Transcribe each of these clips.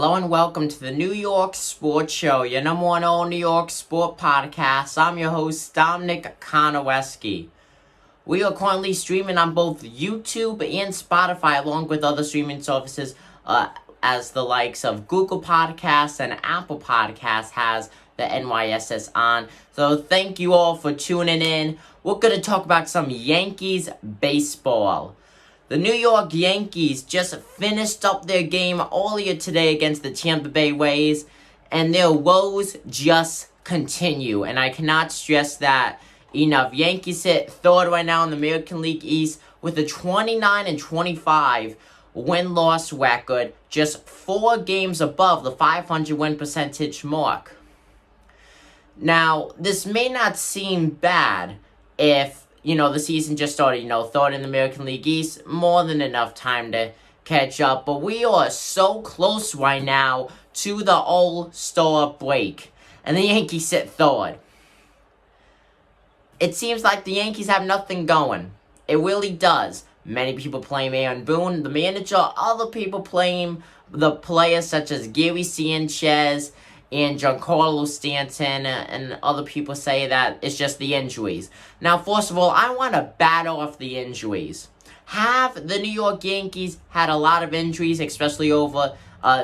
Hello and welcome to the New York Sports Show, your number one all New York sport podcast. I'm your host, Dominic Konowski. We are currently streaming on both YouTube and Spotify, along with other streaming services as the likes of Google Podcasts and Apple Podcasts has the NYSS on. So thank you all for tuning in. We're going to talk about some Yankees baseball. The New York Yankees just finished up their game earlier today against the Tampa Bay Rays, and their woes just continue, and I cannot stress that enough. Yankees sit third right now in the American League East with a 29-25 win-loss record, just 4 games above the 500 win percentage mark. Now, this may not seem bad if the season just started, third in the American League East, more than enough time to catch up. But we are so close right now to the All-Star break. And the Yankees sit third. It seems like the Yankees have nothing going. It really does. Many people blame Aaron Boone, the manager. Other people blame the players such as Gary Sanchez and Giancarlo Stanton, and other people say that it's just the injuries. Now, first of all, I want to bat off the injuries. Have the New York Yankees had a lot of injuries, especially over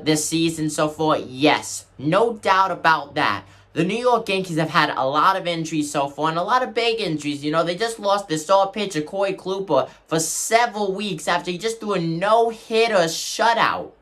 this season so far? Yes, no doubt about that. The New York Yankees have had a lot of injuries so far, and a lot of big injuries. They just lost their star pitcher, Corey Kluber, for several weeks after he just threw a no-hitter shutout.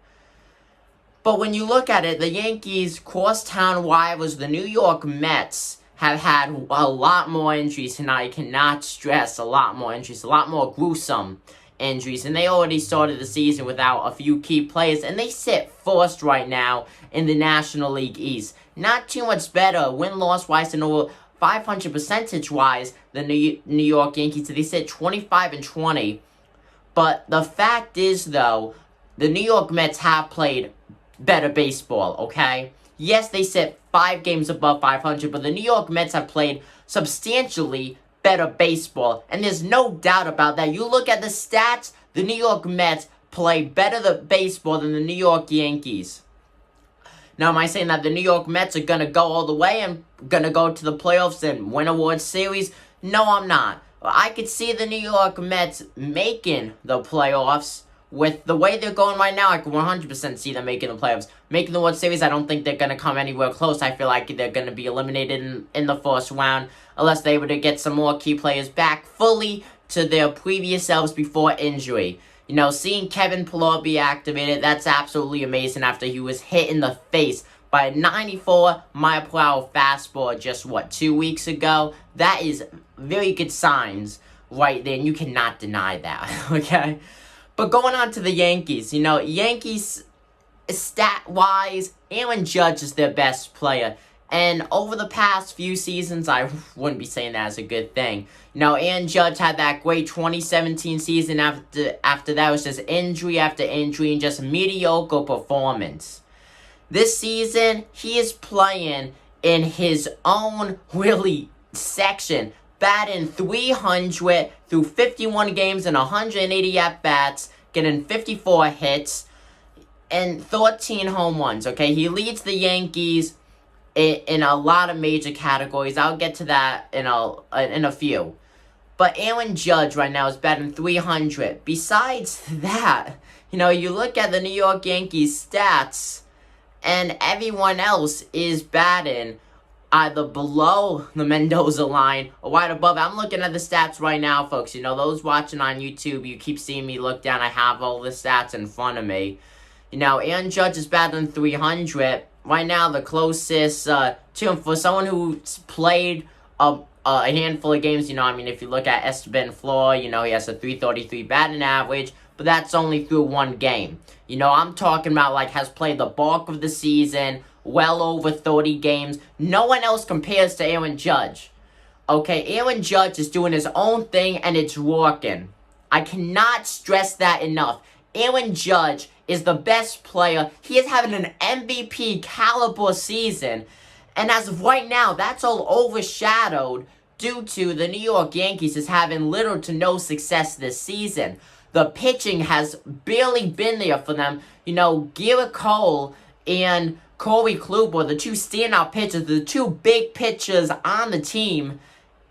But when you look at it, the Yankees' crosstown rivals, the New York Mets, have had a lot more injuries, and I cannot stress a lot more injuries, a lot more gruesome injuries. And they already started the season without a few key players, and they sit first right now in the National League East. Not too much better win-loss-wise and over 500 percentage-wise than the New York Yankees. They sit 25-20. But the fact is, though, the New York Mets have played better baseball, okay? Yes, they sit 5 games above 500, but the New York Mets have played substantially better baseball, and there's no doubt about that. You look at the stats, the New York Mets play better baseball than the New York Yankees. Now, am I saying that the New York Mets are going to go all the way and going to go to the playoffs and win a World Series? No, I'm not. I could see the New York Mets making the playoffs. With the way they're going right now, I can 100% see them making the playoffs. Making the World Series, I don't think they're going to come anywhere close. I feel like they're going to be eliminated in the first round unless they're able to get some more key players back fully to their previous selves before injury. Seeing Kevin Pillar be activated, that's absolutely amazing after he was hit in the face by a 94-mile-per-hour fastball just, 2 weeks ago? That is very good signs right there, and you cannot deny that, okay? But going on to the Yankees, Yankees, stat-wise, Aaron Judge is their best player. And over the past few seasons, I wouldn't be saying that as a good thing. Aaron Judge had that great 2017 season. After that, it was just injury after injury and just mediocre performance. This season, he is playing in his own, really, section. Batting .300 through 51 games and 180 at-bats, getting 54 hits, and 13 home runs, okay? He leads the Yankees in a lot of major categories. I'll get to that in a few. But Aaron Judge right now is batting .300. Besides that, you look at the New York Yankees stats, and everyone else is batting either below the Mendoza line or right above it. I'm looking at the stats right now, folks. Those watching on YouTube, you keep seeing me look down. I have all the stats in front of me. Aaron Judge is batting .300. Right now, the closest to him, for someone who's played a handful of games, if you look at Esteban Flor, he has a .333 batting average, but that's only through 1 game. I'm talking about, has played the bulk of the season, well over 30 games. No one else compares to Aaron Judge. Okay, Aaron Judge is doing his own thing, and it's working. I cannot stress that enough. Aaron Judge is the best player. He is having an MVP caliber season. And as of right now, that's all overshadowed due to the New York Yankees is having little to no success this season. The pitching has barely been there for them. Garrett Cole and Corey Kluber, the two standout pitchers, the two big pitchers on the team,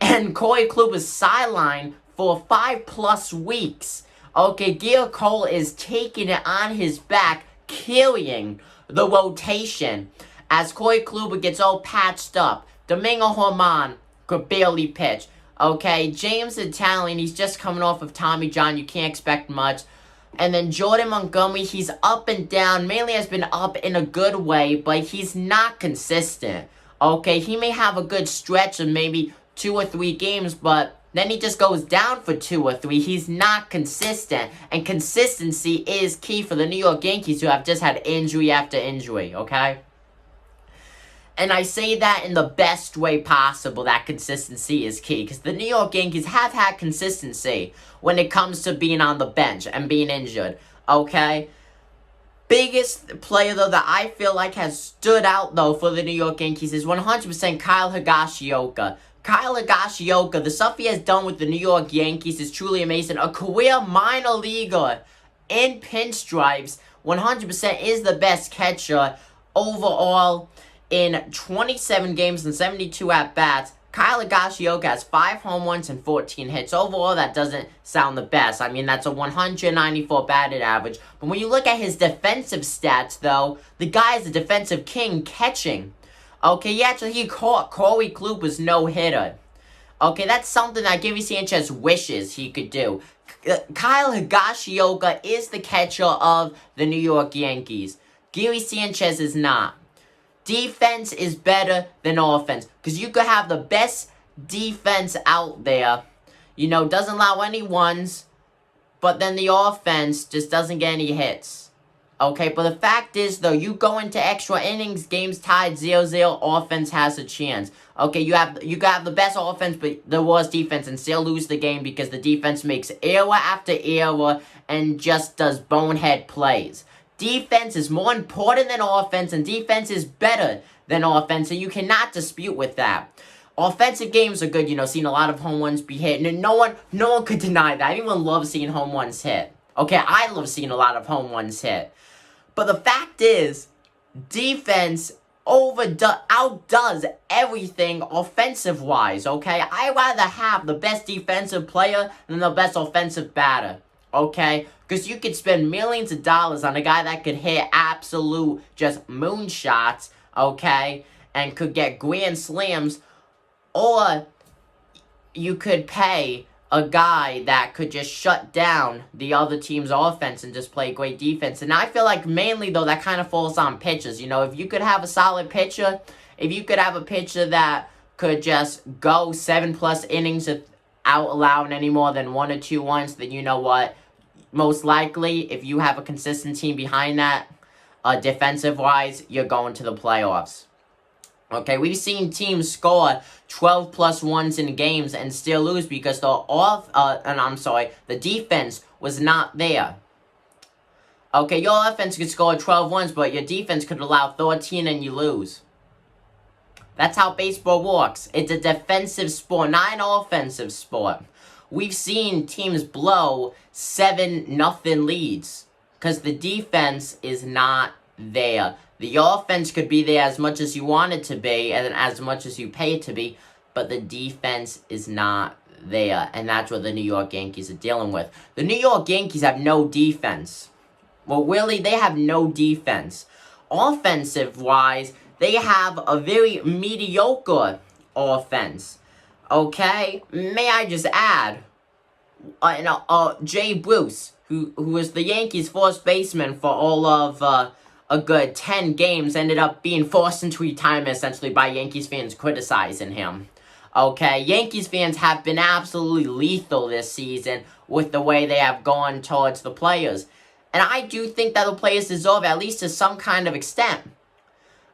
and Corey Kluber's sidelined for 5+ weeks. Okay, Garrett Cole is taking it on his back, carrying the rotation as Corey Kluber gets all patched up. Domingo Germán could barely pitch. Okay, James Italian, he's just coming off of Tommy John. You can't expect much. And then Jordan Montgomery, he's up and down. Mainly has been up in a good way, but he's not consistent. Okay, he may have a good stretch of maybe 2 or 3 games, but then he just goes down for 2 or 3. He's not consistent. And consistency is key for the New York Yankees, who have just had injury after injury, okay? And I say that in the best way possible, that consistency is key. Because the New York Yankees have had consistency when it comes to being on the bench and being injured, okay? Biggest player, though, that I feel like has stood out, though, for the New York Yankees is 100% Kyle Higashioka. Kyle Higashioka, the stuff he has done with the New York Yankees is truly amazing. A career minor leaguer in pinstripes, 100% is the best catcher overall in 27 games and 72 at-bats. Kyle Higashioka has 5 home runs and 14 hits. Overall, that doesn't sound the best. I mean, that's a 194 batted average. But when you look at his defensive stats, though, the guy is a defensive king catching. Okay, yeah, so he caught Corey Kluber's no-hitter. Okay, that's something that Gary Sanchez wishes he could do. Kyle Higashioka is the catcher of the New York Yankees. Gary Sanchez is not. Defense is better than offense. Because you could have the best defense out there. You know, doesn't allow any ones. But then the offense just doesn't get any hits. Okay, but the fact is, though, you go into extra innings, games tied 0-0, offense has a chance. Okay, you have the best offense, but the worst defense, and still lose the game because the defense makes error after error and just does bonehead plays. Defense is more important than offense, and defense is better than offense, and you cannot dispute with that. Offensive games are good, you know, seeing a lot of home runs be hit, and no one could deny that. Everyone loves seeing home runs hit. Okay, I love seeing a lot of home runs hit. But the fact is, defense outdoes everything offensive-wise, okay? I'd rather have the best defensive player than the best offensive batter, okay? Because you could spend millions of dollars on a guy that could hit absolute just moonshots, okay? And could get grand slams, or you could pay a guy that could just shut down the other team's offense and just play great defense. And I feel like mainly, though, that kind of falls on pitchers. You know, if you could have a solid pitcher, if you could have a pitcher that could just go 7+ innings without allowing any more than 1 or 2 runs, then you know what? Most likely, if you have a consistent team behind that, defensive-wise, you're going to the playoffs. Okay, we've seen teams score 12+ runs in games and still lose because the defense was not there. Okay, your offense could score 12 runs, but your defense could allow 13 and you lose. That's how baseball works. It's a defensive sport, not an offensive sport. We've seen teams blow 7-0 leads because the defense is not there. The offense could be there as much as you want it to be and as much as you pay it to be, but the defense is not there, and that's what the New York Yankees are dealing with. The New York Yankees have no defense. Well, really, they have no defense. Offensive-wise, they have a very mediocre offense. Okay? May I just add, Jay Bruce, who was the Yankees' first baseman for all of a good 10 games, ended up being forced into retirement, essentially, by Yankees fans criticizing him. Okay, Yankees fans have been absolutely lethal this season with the way they have gone towards the players. And I do think that the players deserve, at least to some kind of extent.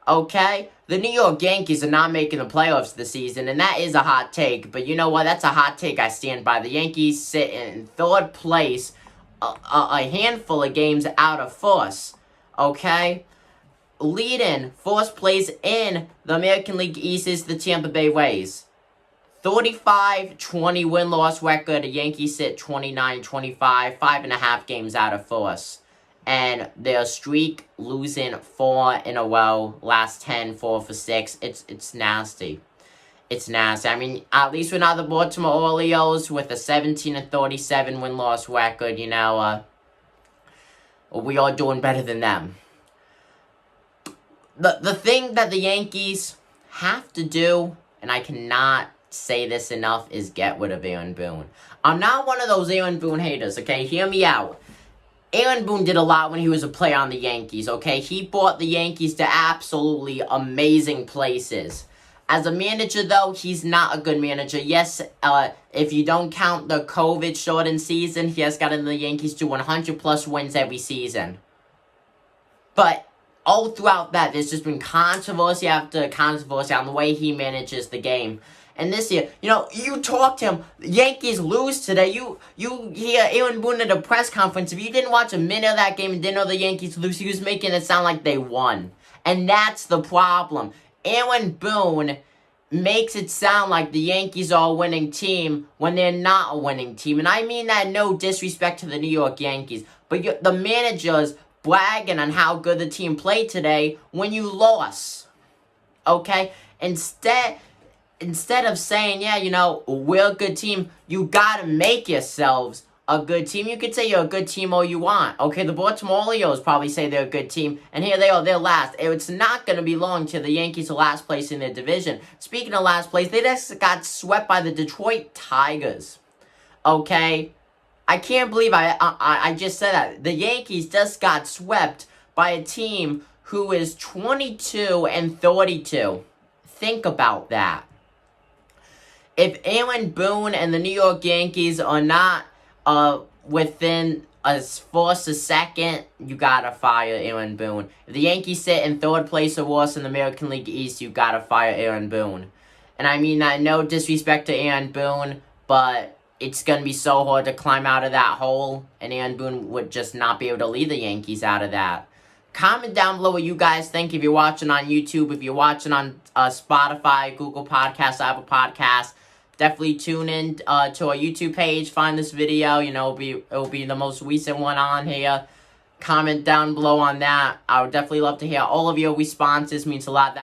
Okay? The New York Yankees are not making the playoffs this season, and that is a hot take. But you know what? That's a hot take I stand by. The Yankees sit in 3rd place, a handful of games out of 1st. Okay? Leading 1st place in the American League East is the Tampa Bay Rays. 35-20 win-loss record. The Yankees sit 29-25, 5.5 games out of 1st. and their streak losing 4 in a row, last 10, 4 for 6. It's nasty. It's nasty. I mean, at least we're not the Baltimore Orioles with a 17-37 win-loss record. You know, we are doing better than them. The thing that the Yankees have to do, and I cannot say this enough, is get rid of Aaron Boone. I'm not one of those Aaron Boone haters, okay? Hear me out. Aaron Boone did a lot when he was a player on the Yankees, okay? He brought the Yankees to absolutely amazing places. As a manager, though, he's not a good manager. Yes, if you don't count the COVID-shortened season, he has gotten the Yankees to 100-plus wins every season. But all throughout that, there's just been controversy after controversy on the way he manages the game. And this year, you know, you talk to him, the Yankees lose today, you hear Aaron Boone at a press conference, if you didn't watch a minute of that game and didn't know the Yankees lose, he was making it sound like they won. And that's the problem. Aaron Boone makes it sound like the Yankees are a winning team when they're not a winning team. And I mean that no disrespect to the New York Yankees, but the managers bragging on how good the team played today when you lost. Okay? Instead of saying, yeah, you know, we're a good team, you gotta make yourselves a good team. You could say you're a good team all you want. Okay, the Baltimore Orioles probably say they're a good team, and here they are, they're last. It's not going to be long till the Yankees are last place in their division. Speaking of last place, they just got swept by the Detroit Tigers. Okay? I can't believe I just said that. The Yankees just got swept by a team who is 22-32. Think about that. If Aaron Boone and the New York Yankees are not within a first or second, you gotta fire Aaron Boone. If the Yankees sit in third place or worse in the American League East, you gotta fire Aaron Boone. And I mean that no disrespect to Aaron Boone, but it's gonna be so hard to climb out of that hole, and Aaron Boone would just not be able to lead the Yankees out of that. Comment down below what you guys think if you're watching on YouTube, if you're watching on Spotify, Google Podcasts, Apple Podcasts. Definitely tune in to our YouTube page, find this video, you know, it'll be the most recent one on here. Comment down below on that. I would definitely love to hear all of your responses, means a lot.